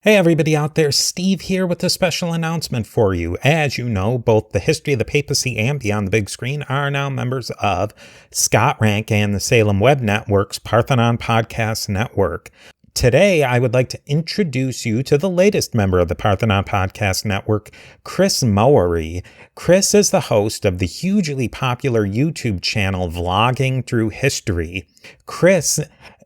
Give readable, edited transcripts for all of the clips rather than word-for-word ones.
Hey everybody out there, Steve here with a special announcement for you. As you know, both the History of the Papacy and Beyond the Big Screen are now members of Scott Rank and the Salem Web Network's Parthenon Podcast Network. Today, I would like to introduce you to the latest member of the Parthenon Podcast Network, Chris Mowery. Chris is the host of the hugely popular YouTube channel Vlogging Through History. Chris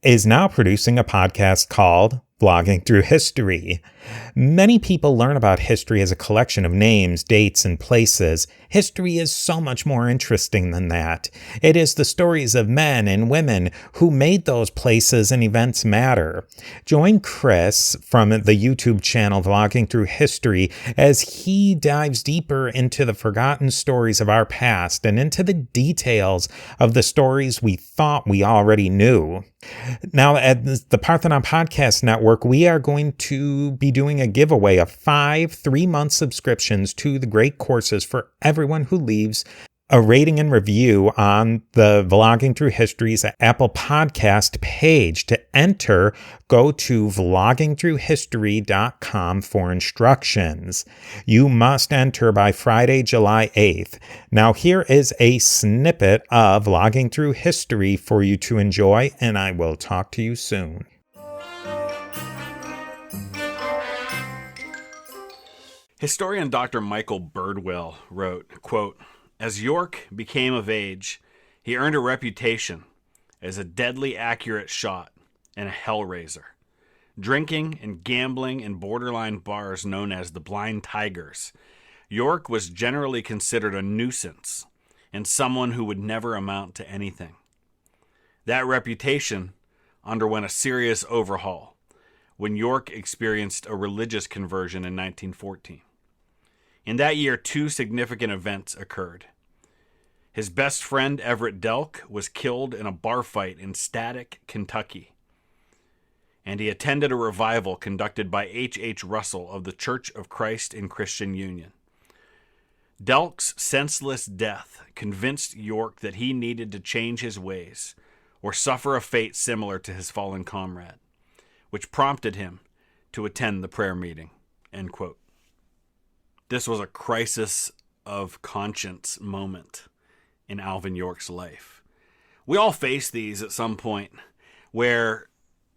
is now producing a podcast called Vlogging Through History. Many people learn about history as a collection of names, dates, and places. History is so much more interesting than that. It is the stories of men and women who made those places and events matter. Join Chris from the YouTube channel Vlogging Through History as he dives deeper into the forgotten stories of our past and into the details of the stories we thought we already knew. Now, at the Parthenon Podcast Network, we are going to be doing a giveaway of 5 3-month subscriptions to the great courses for everyone who leaves a rating and review on the Vlogging Through History's Apple Podcast page. To enter, go to vloggingthroughhistory.com for instructions. You must enter by Friday, July 8th. Now, here is a snippet of Vlogging Through History for you to enjoy, and I will talk to you soon. Historian Dr. Michael Birdwell wrote, quote, "As York became of age, he earned a reputation as a deadly accurate shot and a hellraiser. Drinking and gambling in borderline bars known as the Blind Tigers, York was generally considered a nuisance and someone who would never amount to anything. That reputation underwent a serious overhaul when York experienced a religious conversion in 1914. In that year, 2 significant events occurred. His best friend, Everett Delk, was killed in a bar fight in Static, Kentucky. And he attended a revival conducted by H. Russell of the Church of Christ in Christian Union. Delk's senseless death convinced York that he needed to change his ways or suffer a fate similar to his fallen comrade, which prompted him to attend the prayer meeting." End quote. This was a crisis of conscience moment in Alvin York's life. We all face these at some point where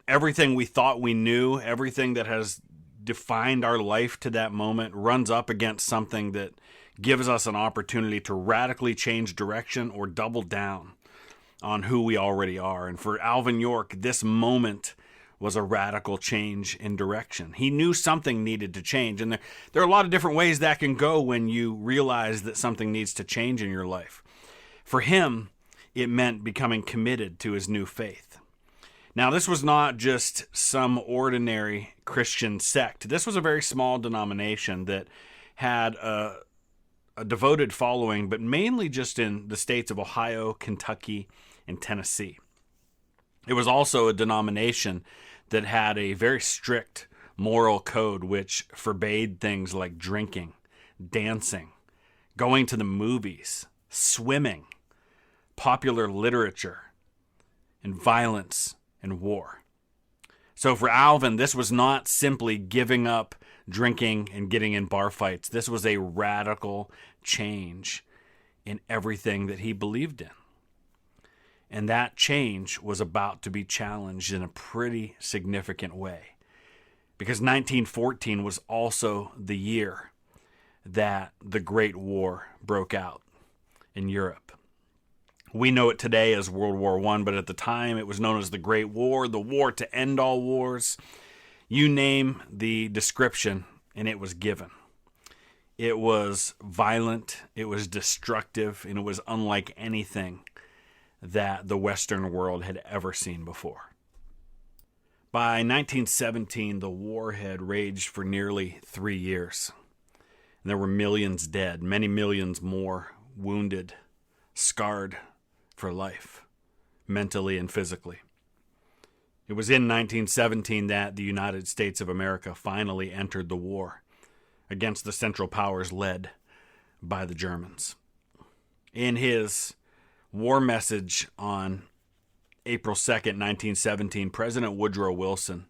everything we thought we knew, everything that has defined our life to that moment runs up against something that gives us an opportunity to radically change direction or double down on who we already are. And for Alvin York, this moment was a radical change in direction. He knew something needed to change. And there are a lot of different ways that can go when you realize that something needs to change in your life. For him, it meant becoming committed to his new faith. Now, this was not just some ordinary Christian sect. This was a very small denomination that had a devoted following, but mainly just in the states of Ohio, Kentucky, and Tennessee. It was also a denomination that had a very strict moral code which forbade things like drinking, dancing, going to the movies, swimming, popular literature, and violence and war. So for Alvin, this was not simply giving up drinking and getting in bar fights. This was a radical change in everything that he believed in. And that change was about to be challenged in a pretty significant way. Because 1914 was also the year that the Great War broke out in Europe. We know it today as World War I, but at the time it was known as the Great War, the war to end all wars. You name the description, and it was given. It was violent, it was destructive, and it was unlike anything that the Western world had ever seen before. By 1917, the war had raged for nearly 3 years. And there were millions dead, many millions more wounded, scarred for life, mentally and physically. It was in 1917 that the United States of America finally entered the war against the Central Powers led by the Germans. In his war message on April 2nd, 1917, President Woodrow Wilson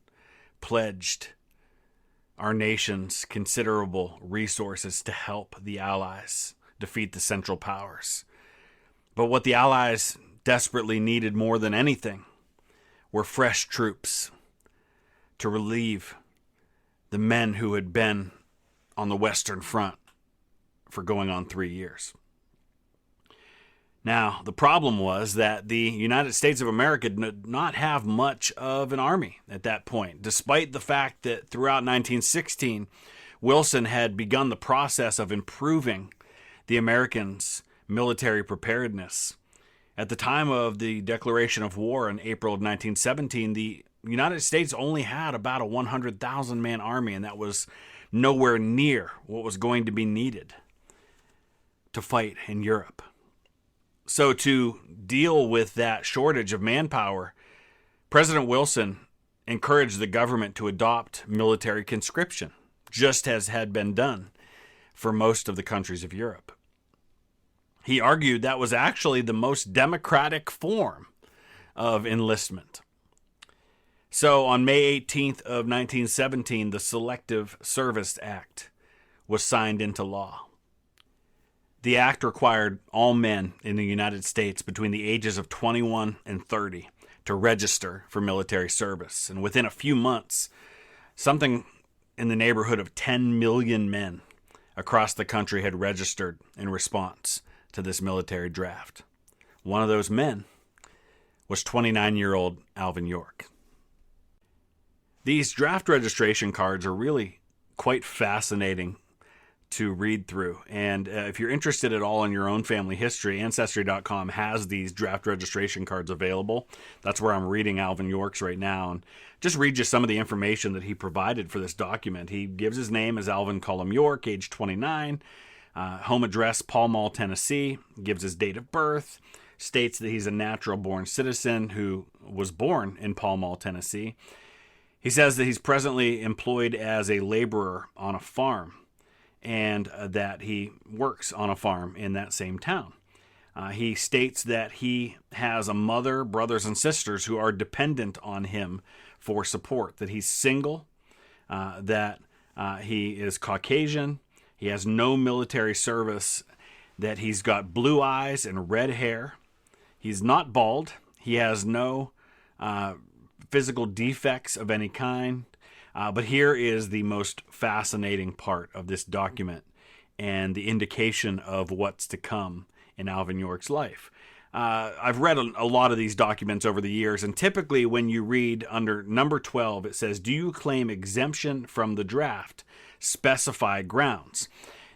pledged our nation's considerable resources to help the Allies defeat the Central Powers. But what the Allies desperately needed more than anything were fresh troops to relieve the men who had been on the Western Front for going on 3 years. Now, the problem was that the United States of America did not have much of an army at that point, despite the fact that throughout 1916, Wilson had begun the process of improving the Americans' military preparedness. At the time of the declaration of war in April of 1917, the United States only had about a 100,000-man army, and that was nowhere near what was going to be needed to fight in Europe. So to deal with that shortage of manpower, President Wilson encouraged the government to adopt military conscription, just as had been done for most of the countries of Europe. He argued that was actually the most democratic form of enlistment. So on May 18th of 1917, the Selective Service Act was signed into law. The act required all men in the United States between the ages of 21 and 30 to register for military service. And within a few months, something in the neighborhood of 10 million men across the country had registered in response to this military draft. One of those men was 29-year-old Alvin York. These draft registration cards are really quite fascinating to read through. And if you're interested at all in your own family history, Ancestry.com has these draft registration cards available. That's where I'm reading Alvin York's right now. And just read you some of the information that he provided for this document. He gives his name as Alvin Cullum York, age 29, home address, Pall Mall, Tennessee, gives his date of birth, states that he's a natural-born citizen who was born in Pall Mall, Tennessee. He says that he's presently employed as a laborer on a farm, and that he works on a farm in that same town. He states that he has a mother, brothers, and sisters who are dependent on him for support, that he's single, that he is Caucasian, he has no military service, that he's got blue eyes and red hair, he's not bald, he has no physical defects of any kind. But here is the most fascinating part of this document and the indication of what's to come in Alvin York's life. I've read a lot of these documents over the years, and typically when you read under number 12, it says, "Do you claim exemption from the draft? Specify grounds."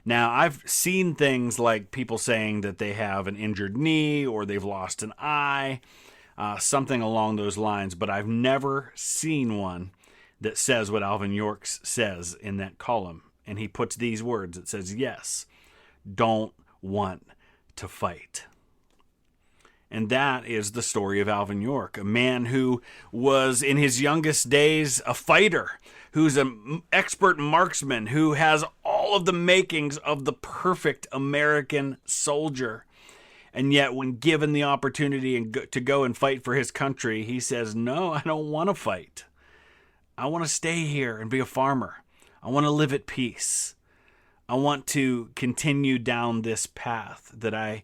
Now, I've seen things like people saying that they have an injured knee or they've lost an eye, something along those lines, but I've never seen one that says what Alvin York says in that column. And he puts these words. It says, yes, don't want to fight. And that is the story of Alvin York, a man who was in his youngest days a fighter, who's an expert marksman, who has all of the makings of the perfect American soldier. And yet when given the opportunity to go and fight for his country, he says, no, I don't want to fight. I want to stay here and be a farmer. I want to live at peace. I want to continue down this path that I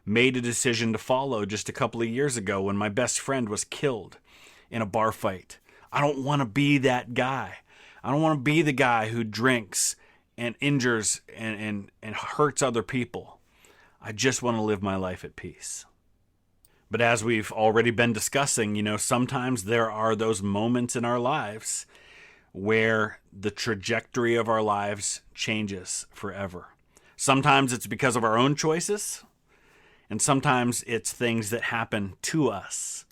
made a decision to follow just a couple of years ago when my best friend was killed in a bar fight. I don't want to be that guy. I don't want to be the guy who drinks and injures and hurts other people. I just want to live my life at peace. But as we've already been discussing, sometimes there are those moments in our lives where the trajectory of our lives changes forever. Sometimes it's because of our own choices, and sometimes it's things that happen to us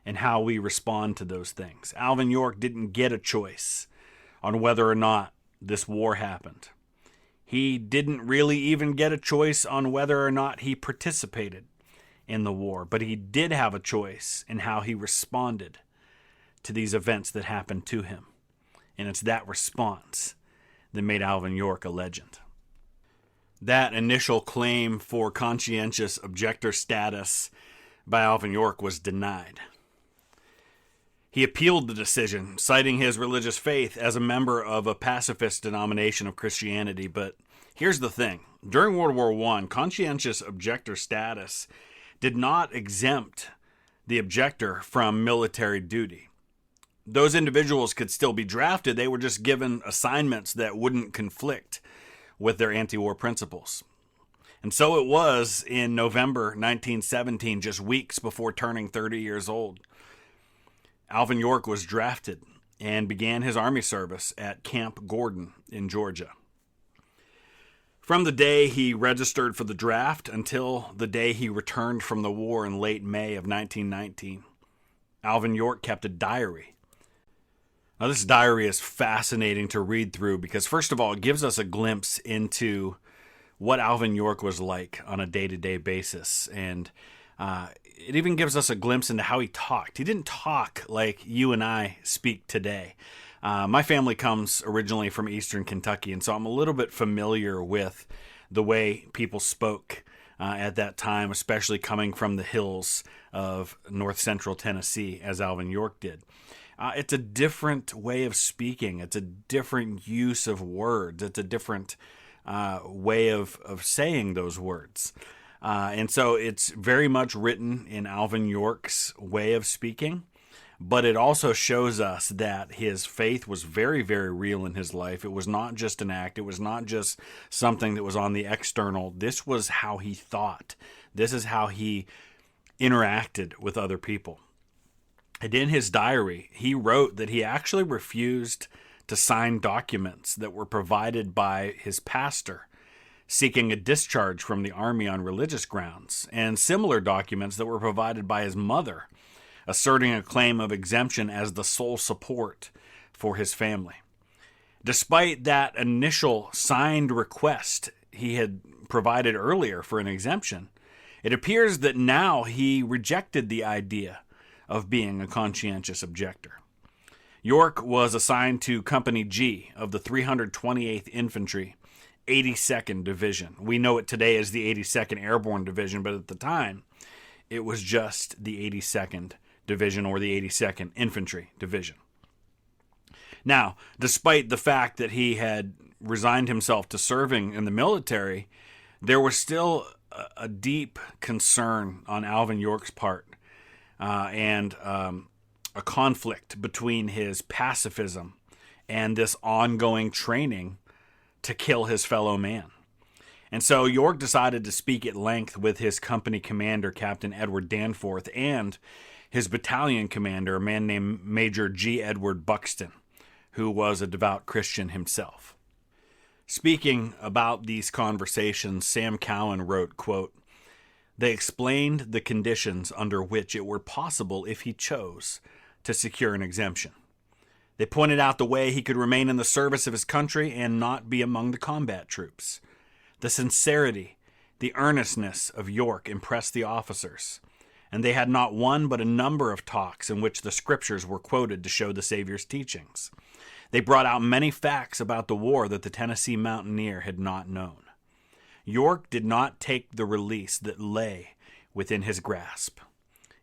and how we respond to those things. Alvin York didn't get a choice on whether or not this war happened. He didn't really even get a choice on whether or not he participated in the war, but he did have a choice in how he responded to these events that happened to him. And it's that response that made Alvin York a legend. That initial claim for conscientious objector status by Alvin York was denied. He appealed the decision, citing his religious faith as a member of a pacifist denomination of Christianity. But here's the thing. During World War I, conscientious objector status did not exempt the objector from military duty. Those individuals could still be drafted. They were just given assignments that wouldn't conflict with their anti-war principles. And so it was in November 1917, just weeks before turning 30 years old. Alvin York was drafted and began his army service at Camp Gordon in Georgia. From the day he registered for the draft until the day he returned from the war in late May of 1919, Alvin York kept a diary. Now, this diary is fascinating to read through because, first of all, it gives us a glimpse into what Alvin York was like on a day-to-day basis. And it even gives us a glimpse into how he talked. He didn't talk like you and I speak today. My family comes originally from Eastern Kentucky, and so I'm a little bit familiar with the way people spoke at that time, especially coming from the hills of north central Tennessee, as Alvin York did. It's a different way of speaking. It's a different use of words. It's a different way of saying those words. And so it's very much written in Alvin York's way of speaking, but it also shows us that his faith was very, very real in his life. It was not just an act. It was not just something that was on the external. This was how he thought. This is how he interacted with other people. And in his diary, he wrote that he actually refused to sign documents that were provided by his pastor seeking a discharge from the army on religious grounds, and similar documents that were provided by his mother, asserting a claim of exemption as the sole support for his family. Despite that initial signed request he had provided earlier for an exemption, it appears that now he rejected the idea of being a conscientious objector. York was assigned to Company G of the 328th Infantry, 82nd Division. We know it today as the 82nd Airborne Division, but at the time, it was just the 82nd Division or the 82nd Infantry Division. Now, despite the fact that he had resigned himself to serving in the military, there was still a deep concern on Alvin York's part and a conflict between his pacifism and this ongoing training to kill his fellow man. And so York decided to speak at length with his company commander, Captain Edward Danforth, and his battalion commander, a man named Major G. Edward Buxton, who was a devout Christian himself. Speaking about these conversations, Sam Cowan wrote, quote, "They explained the conditions under which it were possible, if he chose, to secure an exemption. They pointed out the way he could remain in the service of his country and not be among the combat troops. The sincerity, the earnestness of York impressed the officers, and they had not one but a number of talks in which the scriptures were quoted to show the Savior's teachings. They brought out many facts about the war that the Tennessee mountaineer had not known. York did not take the release that lay within his grasp.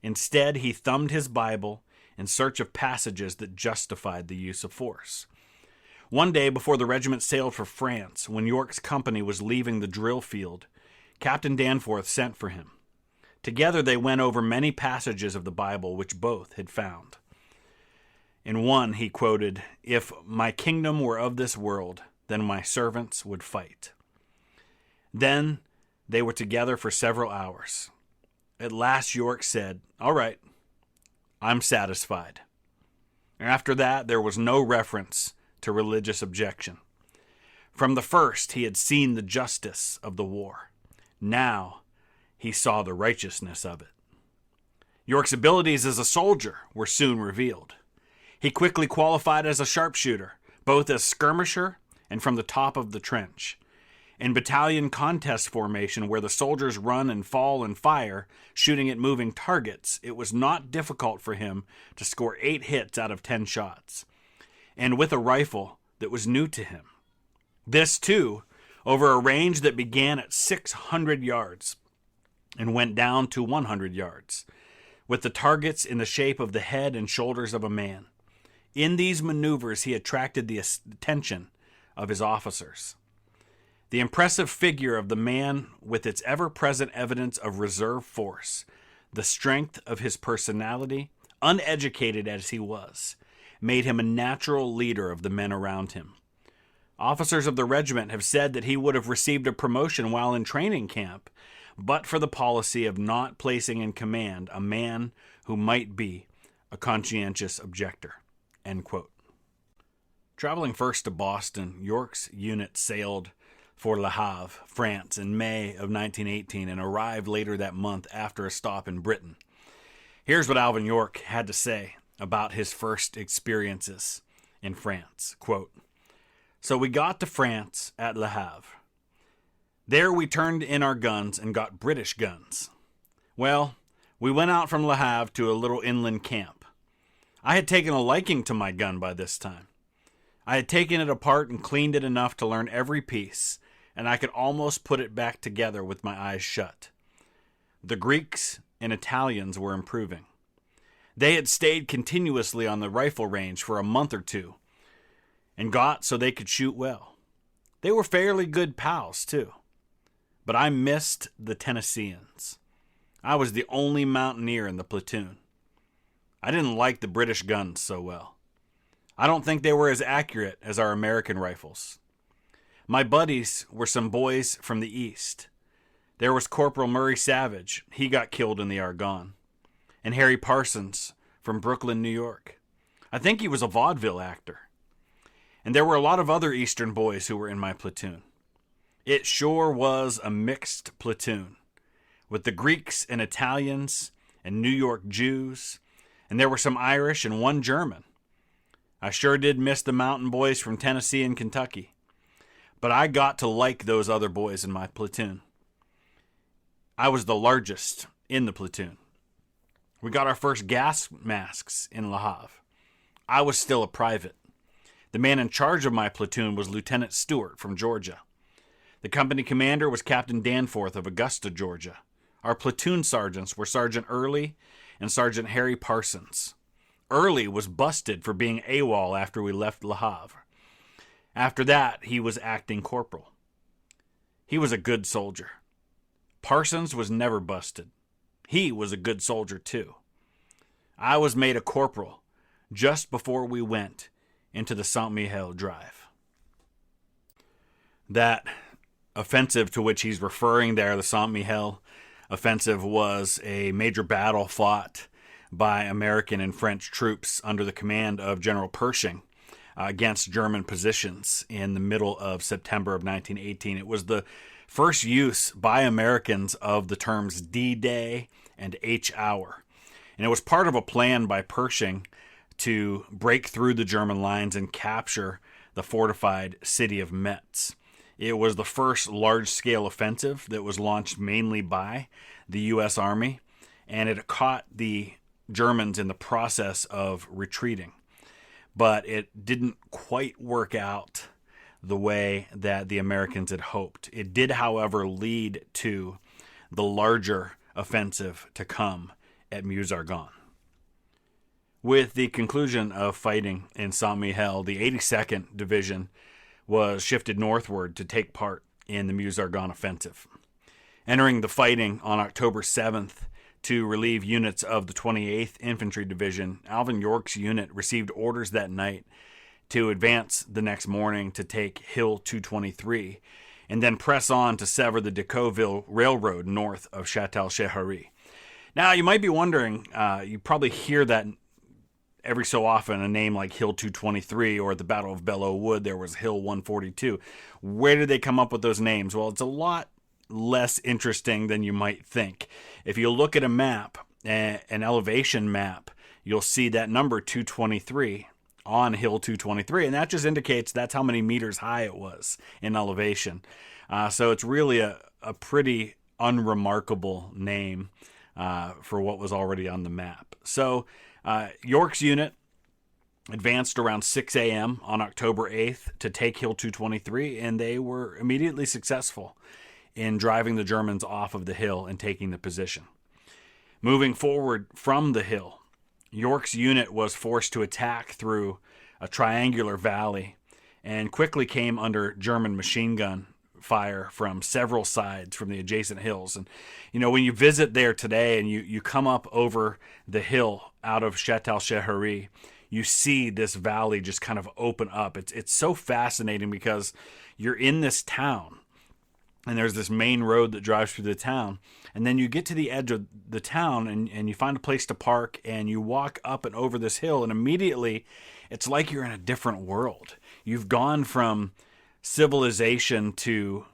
Instead, he thumbed his Bible in search of passages that justified the use of force. One day before the regiment sailed for France, when York's company was leaving the drill field, Captain Danforth sent for him. Together they went over many passages of the Bible which both had found. In one he quoted, 'If my kingdom were of this world, then my servants would fight.' Then they were together for several hours. At last York said, 'All right, I'm satisfied.' After that, there was no reference to religious objection. From the first, he had seen the justice of the war. Now, he saw the righteousness of it. York's abilities as a soldier were soon revealed. He quickly qualified as a sharpshooter, both as skirmisher and from the top of the trench. In battalion contest formation, where the soldiers run and fall and fire, shooting at moving targets, it was not difficult for him to score 8 hits out of 10 shots, and with a rifle that was new to him. This, too, over a range that began at 600 yards and went down to 100 yards. with the targets in the shape of the head and shoulders of a man. In these maneuvers, he attracted the attention of his officers. The impressive figure of the man, with its ever-present evidence of reserve force, the strength of his personality, uneducated as he was, made him a natural leader of the men around him. Officers of the regiment have said that he would have received a promotion while in training camp, but for the policy of not placing in command a man who might be a conscientious objector." End quote. Traveling first to Boston, York's unit sailed for Le Havre, France, in May of 1918 and arrived later that month after a stop in Britain. Here's what Alvin York had to say about his first experiences in France. Quote, "So we got to France at Le Havre. There we turned in our guns and got British guns. Well, we went out from Le Havre to a little inland camp. I had taken a liking to my gun by this time. I had taken it apart and cleaned it enough to learn every piece, and I could almost put it back together with my eyes shut. The Greeks and Italians were improving. They had stayed continuously on the rifle range for a month or two, and got so they could shoot well. They were fairly good pals, too. But I missed the Tennesseans. I was the only mountaineer in the platoon. I didn't like the British guns so well. I don't think they were as accurate as our American rifles. My buddies were some boys from the East. There was Corporal Murray Savage. He got killed in the Argonne. And Harry Parsons from Brooklyn, New York. I think he was a vaudeville actor. And there were a lot of other Eastern boys who were in my platoon. It sure was a mixed platoon, with the Greeks and Italians and New York Jews, and there were some Irish and one German. I sure did miss the mountain boys from Tennessee and Kentucky, but I got to like those other boys in my platoon. I was the largest in the platoon. We got our first gas masks in Le Havre. I was still a private. The man in charge of my platoon was Lieutenant Stewart from Georgia. The company commander was Captain Danforth of Augusta, Georgia. Our platoon sergeants were Sergeant Early and Sergeant Harry Parsons. Early was busted for being AWOL after we left Le Havre. After that, he was acting corporal. He was a good soldier. Parsons was never busted. He was a good soldier, too. I was made a corporal just before we went into the Saint-Mihiel Drive. That offensive to which he's referring there, the Saint-Mihiel offensive, was a major battle fought by American and French troops under the command of General Pershing against German positions in the middle of September of 1918. It was the first use by Americans of the terms D-Day and H-Hour. And it was part of a plan by Pershing to break through the German lines and capture the fortified city of Metz. It was the first large-scale offensive that was launched mainly by the U.S. Army, and it caught the Germans in the process of retreating. But it didn't quite work out the way that the Americans had hoped. It did, however, lead to the larger offensive to come at Meuse-Argonne. With the conclusion of fighting in Saint-Mihiel, the 82nd Division was shifted northward to take part in the Meuse-Argonne offensive. Entering the fighting on October 7th to relieve units of the 28th Infantry Division, Alvin York's unit received orders that night to advance the next morning to take Hill 223 and then press on to sever the Decauville Railroad north of Châtel-Chehery. Now, you might be wondering, you probably hear that every so often, a name like Hill 223 or at the Battle of Belleau Wood, there was Hill 142. Where did they come up with those names? Well, it's a lot less interesting than you might think. If you look at a map, an elevation map, you'll see that number 223 on Hill 223, and that just indicates that's how many meters high it was in elevation. So it's really a pretty unremarkable name for what was already on the map. So York's unit advanced around 6 a.m. on October 8th to take Hill 223, and they were immediately successful in driving the Germans off of the hill and taking the position. Moving forward from the hill, York's unit was forced to attack through a triangular valley and quickly came under German machine gun fire from several sides from the adjacent hills. And, when you visit there today and you come up over the hill out of Châtel-Chehery, you see this valley just kind of open up. It's so fascinating because you're in this town and there's this main road that drives through the town. And then you get to the edge of the town and you find a place to park and you walk up and over this hill, and immediately it's like you're in a different world. You've gone from civilization to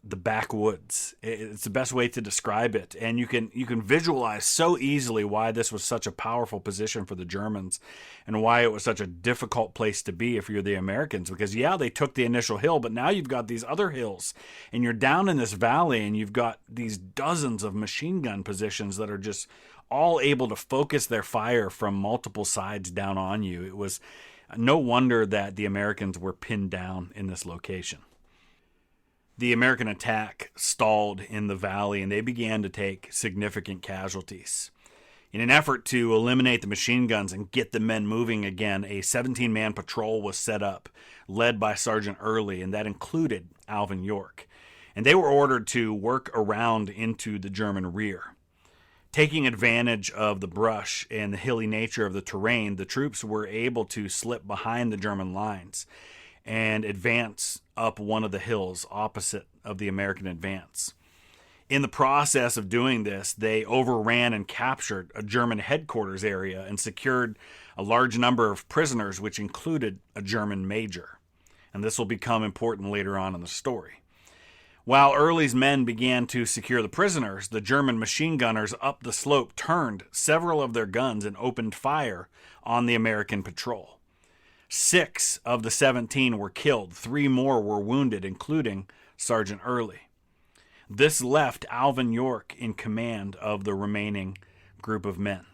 the backwoods. It's the best way to describe it. And you can visualize so easily why this was such a powerful position for the Germans and why it was such a difficult place to be if you're the Americans. Because, they took the initial hill, but now you've got these other hills and you're down in this valley and you've got these dozens of machine gun positions that are just all able to focus their fire from multiple sides down on you. It was no wonder that the Americans were pinned down in this location. The American attack stalled in the valley and they began to take significant casualties. In an effort to eliminate the machine guns and get the men moving again, a 17-man patrol was set up, led by Sergeant Early, and that included Alvin York. And they were ordered to work around into the German rear. Taking advantage of the brush and the hilly nature of the terrain, the troops were able to slip behind the German lines and advance up one of the hills opposite of the American advance. In the process of doing this, they overran and captured a German headquarters area and secured a large number of prisoners, which included a German major. And this will become important later on in the story. While Early's men began to secure the prisoners, the German machine gunners up the slope turned several of their guns and opened fire on the American patrol. 6 of the 17 were killed. 3 more were wounded, including Sergeant Early. This left Alvin York in command of the remaining group of men.